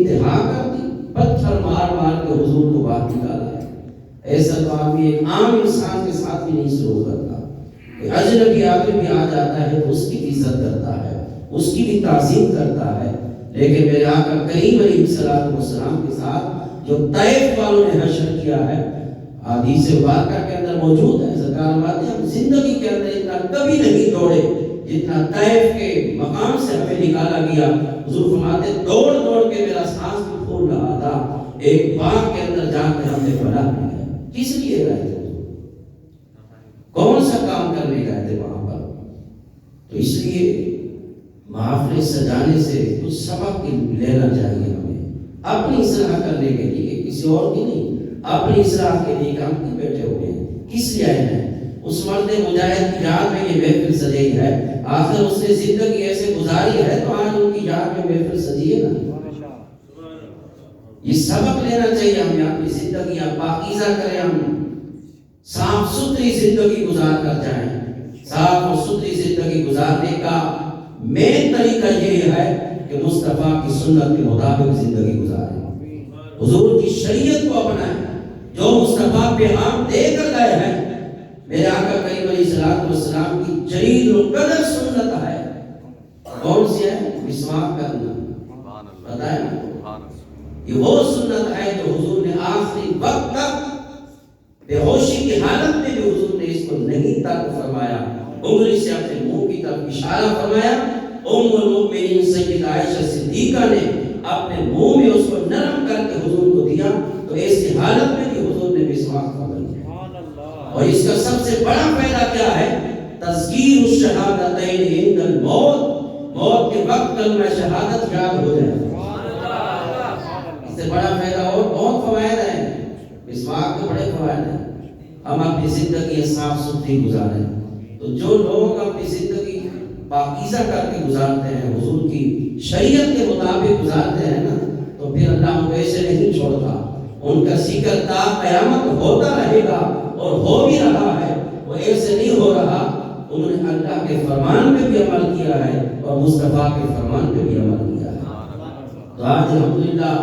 انتہا کر دی، پتھر مار مار کے حضور کو باہر نکالا ہے۔ ایسا تو آدمی ایک عام انسان کے ساتھ بھی نہیں سلوک کرتا۔ کوئی اجنبی آدمی بھی آ جاتا ہے تو اس کی عزت کرتا ہے، اس کی بھی تعظیم کرتا ہے، لیکن میرے آقا کریم علیہ السلام کے ساتھ جو طائف والوں نے حشر کیا ہے، حدیث مبارکہ کے اندر موجود ہے، سرکار فرماتے ہیں ہم زندگی کے اندر اتنا کبھی نہیں دوڑے جتنا طائف کے مقام سے ہمیں نکالا گیا۔ حضور فرماتے ہیں دوڑ دوڑ کے میرا سانس بھی پھول رہا تھا، ایک باغ کے اندر جا کے ہم نے پناہ لیا۔ کس لیے گئے تھے؟ کون سا کام کرنے گئے تھے وہاں پر؟ تو اس لیے محافل سجانے سے کچھ سبق لینا چاہیے ہمیں، اپنی اصلاح کرنے کے لیے، کسی اور کی نہیں، اپنی اصلاح کے لیے کام کی بیٹھے ہوئے ہیں۔ کس لیے آئے ہیں؟ اس مرد مجاہد کی یاد میں یہ محفل سجی ہے، آخر اس نے زندگی ایسے گزاری ہے تو آج ان کی یاد میں محفل سجی ہے نا۔ یہ سبق لینا چاہیے ہمیں، اپنی زندگی پاکیزہ کریں، ہم صاف ستھری زندگی گزار کر جائیں۔ صاف اور ستھری زندگی گزارنے کا مین طریقہ یہ ہے کہ مصطفیٰ کی سنت کے مطابق زندگی گزاریں، حضور کی شریعت کو اپنائیں، جو مصطفیٰ پیغام دے کر گئے ہیں۔ میرے آقا کریم علیہ السلام کی جلیل القدر سنت ہے، کون سی ہے؟ مسواک کرنا، بتائیں نا، یہ وہ سنت ہے جو حضور نے آخری وقت تک بے ہوشی کی حالت میں بھی حضور نے اس کو نہیں ترک فرمایا، انگلی سے اپنے منہ کی طرف اشارہ فرمایا۔ ام المؤمنین سیدہ عائشہ صدیقہ نے اپنے منہ میں اس کو نرم کر کے حضور کو دیا، تو ایسی حالت میں بھی حضور نے مسواک فرمایا۔ اور اس کا سب سے بڑا فائدہ کیا ہے؟ تذکیر الشہادتین عند الموت، موت کے وقت کلمہ شہادت یاد ہو جائے۔ اس سے بڑا فائدہ اور بہت فوائد ہیں، مسواک کے بڑے فوائد ہیں۔ ہم اپنی زندگی صاف ستھری گزاریں، تو جو لوگ اپنی زندگی پاکیزہ کر کے گزارتے ہیں، حضور کی شریعت کے مطابق گزارتے ہیں نا، تو پھر اللہ ان کو ایسے نہیں چھوڑتا، ان کا ذکر تا قیامت ہوتا رہے گا، اور ہو بھی رہا ہے، وہ ایسے نہیں ہو رہا، انہوں نے اللہ کے فرمان پہ بھی عمل کیا ہے اور مصطفیٰ کے فرمان پہ بھی عمل کیا ہے۔ تو آج الحمدللہ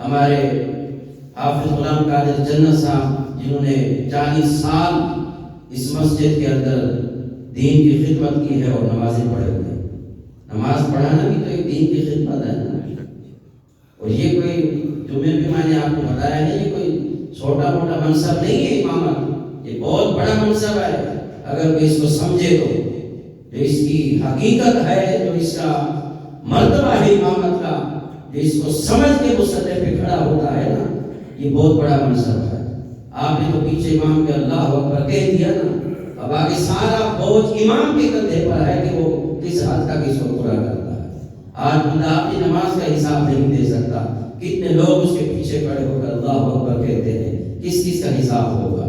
ہمارے حافظ غلام قادر جنت صاحب، جنہوں نے 40 سال اس مسجد کے اندر دین کی خدمت کی ہے اور نمازیں پڑھے ہوئے ہیں۔ نماز پڑھانا بھی تو ایک دین کی خدمت ہے نا، اور یہ کوئی جو میں نے آپ کو بتایا ہے، یہ کوئی چھوٹا موٹا منصب نہیں ہے امامت، یہ بہت بڑا منصب ہے۔ اگر کوئی اس کو سمجھے تو جو اس کی حقیقت ہے، جو اس کا مرتبہ ہے امامت کا، جو اس کو سمجھ کے وہ سطح پہ کھڑا ہوتا ہے نا، یہ بہت بڑا منصب ہے۔ آپ نے تو پیچھے امام کے اللہ اکبر کہہ دیا نا، اب آگے سارا بوجھ امام کے کندھے پر ہے کہ وہ کس حد تک اس کو پورا کرتا ہے۔ آج بندہ اپنی نماز کا حساب نہیں دے سکتا، کتنے لوگ اس کے پیچھے کھڑے ہو کر اللہ اکبر کہتے ہیں، کس کس کا حساب ہوگا۔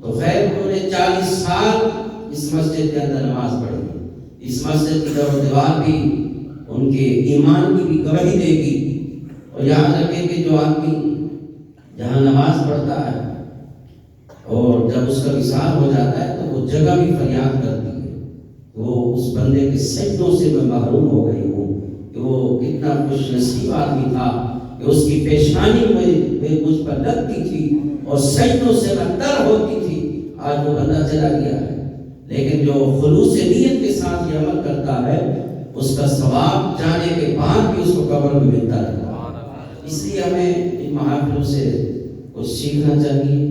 تو خیر انہوں نے 40 سال اس مسجد کے اندر نماز پڑھی، اس مسجد کی در و دیوار بھی ان کے ایمان کی بھی گواہی دے گی۔ اور یاد رکھیں کہ جو آدمی جہاں نماز پڑھتا ہے اور جب اس کا وصال ہو جاتا ہے تو وہ جگہ بھی فریاد کرتی ہے، وہ اس بندے کے سجدوں سے میں محروم ہو گئی ہوں، کہ وہ کتنا خوش نصیب آدمی تھا کہ اس کی پیشانی میں مجھ پر لگتی تھی اور سجدوں سے میں تر ہوتی تھی۔ آج وہ بندہ چلا گیا ہے، لیکن جو خلوص نیت کے ساتھ یہ عمل کرتا ہے، اس کا ثواب جانے کے بعد بھی اس کو قبر میں ملتا رہتا ہے۔ اس لیے ہمیں ان محافلوں سے کچھ سیکھنا چاہیے،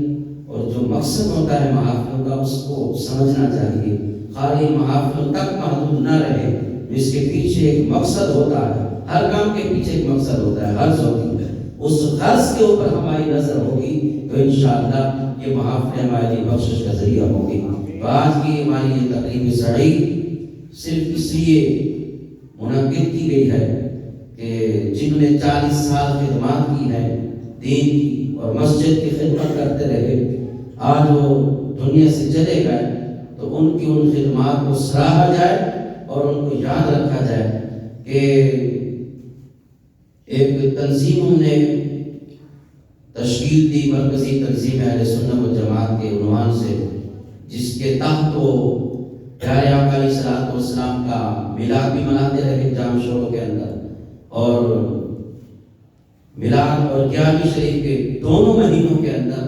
اور جو مقصد ہوتا ہے محافلوں کا اس کو سمجھنا چاہیے۔ خالی محافلوں تک محدود نہ رہے، اس کے پیچھے ایک مقصد ہوتا ہے، ہر کام کے پیچھے ایک مقصد ہوتا ہے، غرض ہوتی ہے۔ اس غرض کے اوپر ہماری نظر ہوگی تو انشاءاللہ یہ محافلیں ہماری بخشش کا ذریعہ ہوگی۔ تو آج کی ہماری یہ تقریب سعید صرف اس لیے منعقد کی گئی ہے کہ جنہوں نے 40 سال خدمات کی ہے دین کی اور مسجد کی خدمت کرتے رہے، آج وہ دنیا سے چلے گئے، تو ان کی ان خدمات کو سراہا جائے اور ان کو یاد رکھا جائے کہ ایک تنظیم ہم نے تشکیل دی، مرکزی تنظیم اہل سنت و جماعت کے عنوان سے، جس کے تحت وہ پیارے آقا علیہ الصلوۃ والسلام کا میلاد بھی مناتے رہے جام شوروں کے اندر، اور میلاد اور 11ویں شریف کے دونوں مہینوں کے اندر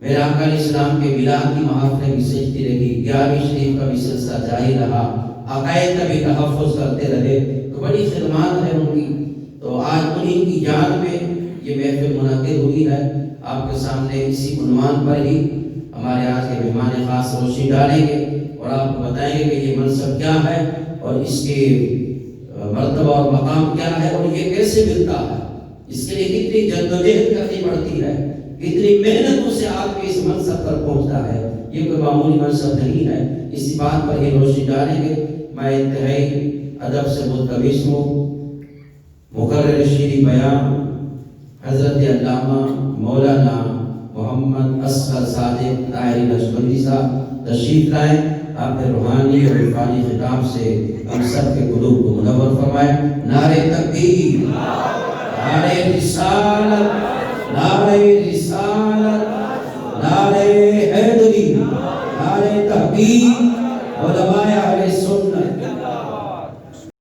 میرے آقا علیہ السلام کے میلاد کی محافلیں بھی سجتی رہی، 11ویں شریف کا بھی سلسلہ جاری رہا، عقائد کا بھی تحفظ کرتے رہے، تو بڑی خدمات ہے ان کی۔ تو آج انہیں کی یاد میں یہ محفل منعقد ہوئی ہے۔ آپ کے سامنے اسی عنوان پر ہی ہمارے آج کے مہمان خاص روشنی ڈالیں گے اور آپ کو بتائیں گے کہ یہ منصب کیا ہے اور اس کے مرتبہ اور مقام کیا ہے اور یہ کیسے ملتا ہے، اس کے لیے کتنی جدوجہد کرنی پڑتی ہے، کتنی محنتوں سے آدمی اس منصب پر پہنچتا ہے۔ یہ کوئی معمولی منصب نہیں ہے، اسی بات پر ہی روشنی ڈالیں گے۔ میں انتہائی ادب سے ملتمس ہوں مقرر شیریں بیان حضرت علامہ مولانا محمد اصغر صادق طاہری نقشبندی صاحب تشریف لائیں، آپ روحانی اور عرفانی خطاب سے ہم سب کے قلوب کو منور فرمائیں۔ نعرہ تکبیر، نعرہ رسالت، نعرہ رسالت، نعرہ حیدری، نعرہ تحقیق، علماء اہل سنت